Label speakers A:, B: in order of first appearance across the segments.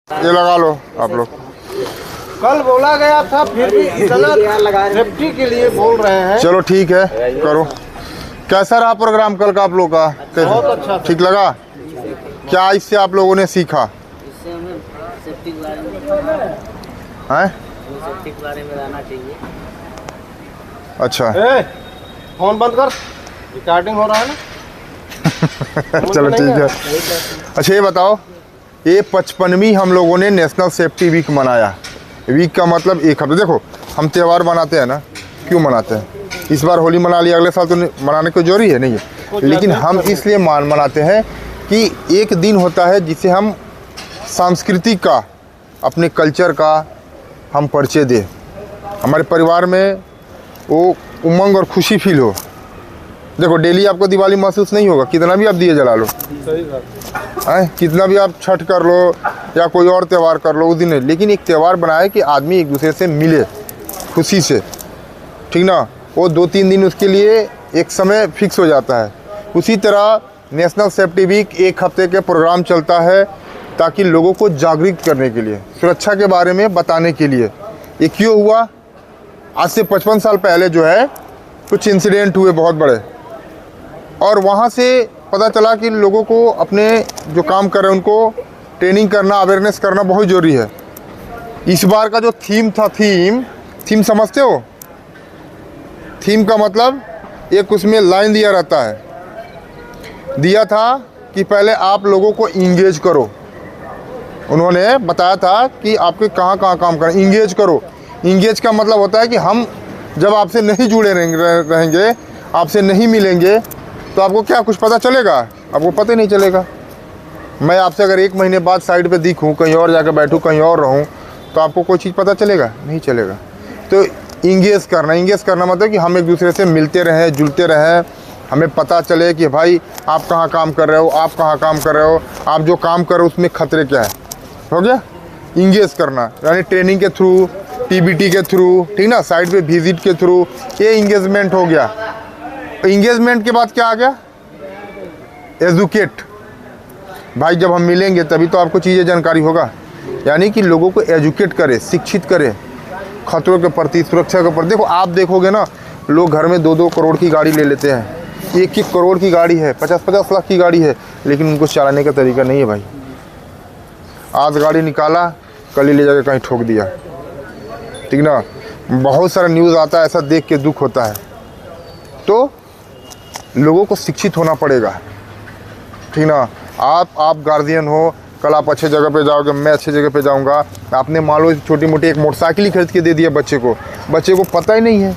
A: ये लगा लो आप लोग।
B: कल बोला गया था, फिर भी इतना सेफ्टी के लिए बोल रहे हैं।
A: चलो ठीक है, करो। कैसा रहा प्रोग्राम कल का आप लोग का?
B: बहुत अच्छा।
A: ठीक लगा? क्या इससे आप लोगों ने सीखा?
C: इससे हमें सेफ्टी के बारे में
A: हैं?
C: सेफ्टी के बारे में रहना चाहिए।
A: अच्छा
B: फोन बंद कर, रिकॉर्डिंग हो रहा है ना।
A: चलो ठीक है। अच्छा ये बताओ, ये 55वीं हम लोगों ने नेशनल सेफ्टी वीक मनाया। वीक का मतलब एक हफ्ते। देखो हम त्यौहार मनाते हैं ना, क्यों मनाते हैं? इस बार होली मना लिया, अगले साल तो मनाने को जरूरी है नहीं है, लेकिन हम इसलिए मनाते हैं कि एक दिन होता है जिसे हम सांस्कृतिक का, अपने कल्चर का हम परिचय दें, हमारे परिवार में वो उमंग और खुशी फील हो। देखो डेली आपको दिवाली महसूस नहीं होगा, कितना भी आप दिए जला लो,
B: सही बात
A: है, कितना भी आप छठ कर लो या कोई और त्यौहार कर लो, उस दिन नहीं, लेकिन एक त्यौहार बनाए कि आदमी एक दूसरे से मिले खुशी से, ठीक ना। वो 2-3 दिन उसके लिए एक समय फिक्स हो जाता है। उसी तरह नेशनल सेफ्टी वीक एक हफ्ते के प्रोग्राम चलता है ताकि लोगों को जागरूक करने के लिए, सुरक्षा के बारे में बताने के लिए। ये क्यों हुआ? आज से 55 साल पहले जो है कुछ इंसिडेंट हुए बहुत बड़े, और वहाँ से पता चला कि लोगों को अपने जो काम कर रहे हैं उनको ट्रेनिंग करना, अवेयरनेस करना बहुत ज़रूरी है। इस बार का जो थीम था, थीम समझते हो? थीम का मतलब एक उसमें लाइन दिया रहता है, दिया था कि पहले आप लोगों को इंगेज करो। उन्होंने बताया था कि आपके कहाँ काम करें, इंगेज करो। इंगेज का मतलब होता है कि हम जब आपसे नहीं जुड़े रहेंगे, आपसे नहीं मिलेंगे, तो आपको क्या कुछ पता चलेगा? आपको पता ही नहीं चलेगा। मैं आपसे अगर 1 महीने बाद साइड पे दिखूं, कहीं और जाकर बैठूं, कहीं और रहूं, तो आपको कोई चीज़ पता चलेगा? नहीं चलेगा। तो इंगेज करना मतलब कि हम एक दूसरे से मिलते रहें, जुलते रहें, हमें पता चले कि भाई आप कहाँ काम कर रहे हो, आप कहाँ काम कर रहे हो, आप जो काम कर रहे हो उसमें खतरे क्या है। हो गया इंगेज करना, यानी ट्रेनिंग के थ्रू, टीबीटी के थ्रू, ठीक ना, साइड पे विजिट के थ्रू, ये इंगेजमेंट हो गया। इंगेजमेंट के बाद क्या आ गया? एजुकेट। भाई जब हम मिलेंगे तभी तो आपको चीज़ें जानकारी होगा, यानी कि लोगों को एजुकेट करे, शिक्षित करे खतरों के प्रति, सुरक्षा के प्रति। देखो आप देखोगे ना, लोग घर में 2-2 करोड़ की गाड़ी ले लेते हैं, 1-1 करोड़ की गाड़ी है, 50-50 लाख की गाड़ी है, लेकिन उनको चलाने का तरीका नहीं है भाई। आज गाड़ी निकाला, कल ही ले जाकर कहीं ठोक दिया, ठीक ना। बहुत सारा न्यूज़ आता है, ऐसा देख के दुख होता है। तो लोगों को शिक्षित होना पड़ेगा, ठीक ना। आप गार्जियन हो, कल आप अच्छे जगह पे जाओगे, मैं अच्छे जगह पे जाऊंगा, आपने मान लो छोटी मोटी एक मोटरसाइकिल ही खरीद के दे दिया बच्चे को पता ही नहीं है,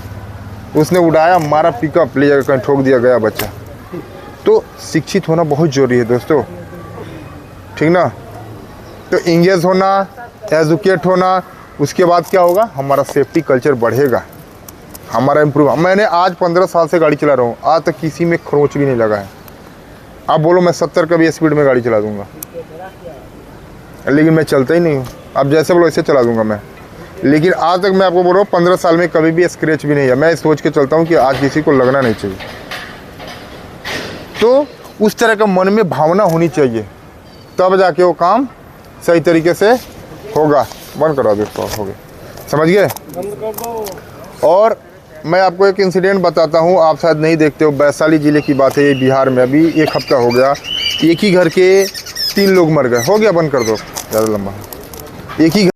A: उसने उड़ाया, मारा, पिकअप ले जाकर कहीं ठोक दिया, गया बच्चा। तो शिक्षित होना बहुत ज़रूरी है दोस्तों, ठीक ना। तो इंगेज होना, एजुकेट होना, उसके बाद क्या होगा? हमारा सेफ्टी कल्चर बढ़ेगा, हमारा इम्प्रूव। मैंने आज 15 साल से गाड़ी चला रहा हूँ, आज तक किसी में खरोंच भी नहीं लगा है। आप बोलो मैं 70 का भी स्पीड में गाड़ी चला दूंगा, लेकिन मैं चलता ही नहीं हूँ। आप जैसे बोलो ऐसे चला दूंगा मैं, लेकिन आज तक मैं आपको बोल रहा हूँ 15 साल में कभी भी स्क्रैच भी नहीं है। मैं सोच के चलता हूँ कि आज किसी को लगना नहीं चाहिए। तो उस तरह का मन में भावना होनी चाहिए, तब जाके वो काम सही तरीके से होगा। बंद करा दो, हो गया, समझ गए?
B: बंद कर दो।
A: और मैं आपको एक इंसिडेंट बताता हूँ, आप शायद नहीं देखते हो। वैशाली ज़िले की बात है, ये बिहार में अभी 1 हफ्ता हो गया, एक ही घर के 3 लोग मर गए। हो गया, बंद कर दो, ज़्यादा लंबा। एक ही